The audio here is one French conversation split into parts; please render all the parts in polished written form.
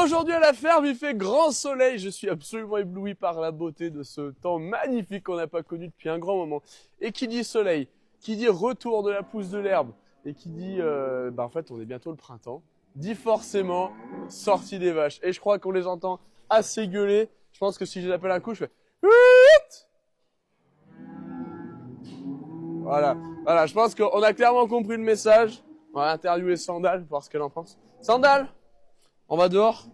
Aujourd'hui à la ferme, il fait grand soleil. Je suis absolument ébloui par la beauté de ce temps magnifique qu'on n'a pas connu depuis un grand moment. Et qui dit soleil, qui dit retour de la pousse de l'herbe, et qui dit, en fait, on est bientôt le printemps, dit forcément sortie des vaches. Et je crois qu'on les entend assez gueuler. Je pense que si je les appelle un coup, je fais Huit. Voilà, je pense qu'on a clairement compris le message. On va interviewer Sandal, voir ce qu'elle en pense. Sandal, on va dehors.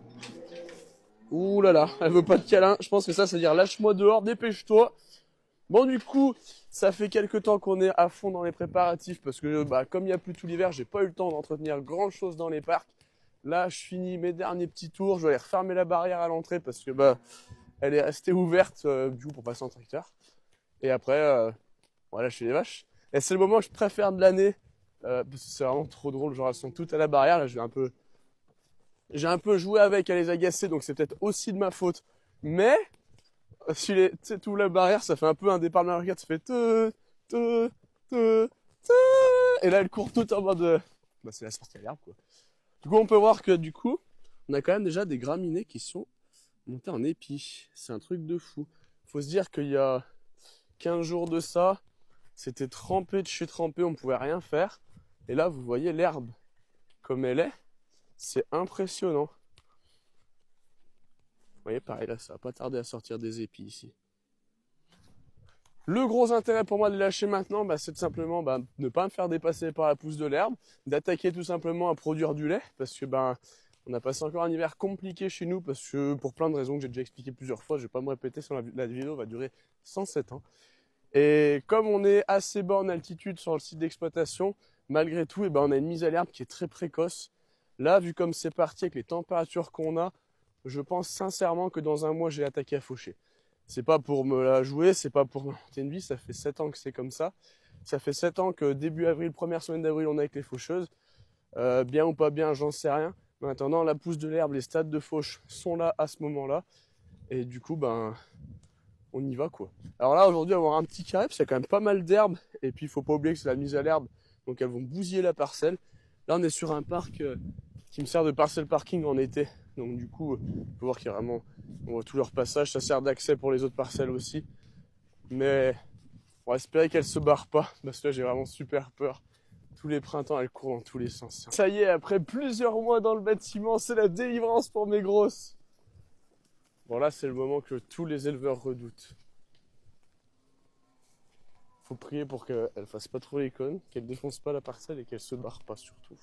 Ouh là là, elle veut pas de câlin. Je pense que ça veut dire lâche-moi dehors, dépêche-toi. Bon, du coup, ça fait quelques temps qu'on est à fond dans les préparatifs parce que, comme il n'y a plus tout l'hiver, j'ai pas eu le temps d'entretenir grand chose dans les parcs. Là, je finis mes derniers petits tours. Je vais aller refermer la barrière à l'entrée parce que, elle est restée ouverte, du coup, pour passer en tracteur. Et après, voilà, je fais les vaches. Et c'est le moment que je préfère de l'année, parce que c'est vraiment trop drôle. Genre, elles sont toutes à la barrière. Là, j'ai un peu joué avec à les agacer, donc c'est peut-être aussi de ma faute. Mais, si tu ouvres la barrière, ça fait un peu un départ de Mario Kart, ça fait te, te, te. Et là, elle court toute en mode, c'est la sortie à l'herbe, quoi. Du coup, on peut voir que, du coup, on a quand même déjà des graminées qui sont montés en épis. C'est un truc de fou. Faut se dire qu'il y a 15 jours de ça, c'était trempé de chez trempé, on pouvait rien faire. Et là, vous voyez l'herbe comme elle est. C'est impressionnant. Vous voyez, pareil, là, ça va pas tarder à sortir des épis ici. Le gros intérêt pour moi de les lâcher maintenant, c'est de simplement ne pas me faire dépasser par la pousse de l'herbe, d'attaquer tout simplement à produire du lait, parce que on a passé encore un hiver compliqué chez nous, parce que pour plein de raisons que j'ai déjà expliqué plusieurs fois, je vais pas me répéter, sinon la vidéo va durer 107 ans. Et comme on est assez bas en altitude sur le site d'exploitation, malgré tout, on a une mise à l'herbe qui est très précoce. Là, vu comme c'est parti avec les températures qu'on a, je pense sincèrement que dans un mois, j'ai attaqué à faucher. C'est pas pour me la jouer, c'est pas pour m'inventer une vie, ça fait 7 ans que c'est comme ça. Ça fait 7 ans que début avril, première semaine d'avril, on est avec les faucheuses. Bien ou pas bien, j'en sais rien. Mais en attendant, la pousse de l'herbe, les stades de fauche sont là à ce moment-là. Et du coup, on y va quoi. Alors là, aujourd'hui, on va avoir un petit carré, parce qu'il y a quand même pas mal d'herbes. Et puis, il faut pas oublier que c'est la mise à l'herbe, donc elles vont bousiller la parcelle. Là, on est sur un parc qui me sert de parcelle parking en été. Donc du coup, on peut voir qu'il y a vraiment, on voit tout leur passage, ça sert d'accès pour les autres parcelles aussi. Mais on va espérer qu'elles se barrent pas, parce que là j'ai vraiment super peur. Tous les printemps, elles courent dans tous les sens. Ça y est, après plusieurs mois dans le bâtiment, c'est la délivrance pour mes grosses. Bon là, c'est le moment que tous les éleveurs redoutent. Faut prier pour qu'elles fassent pas trop les connes, qu'elles défoncent pas la parcelle et qu'elles se barrent pas surtout.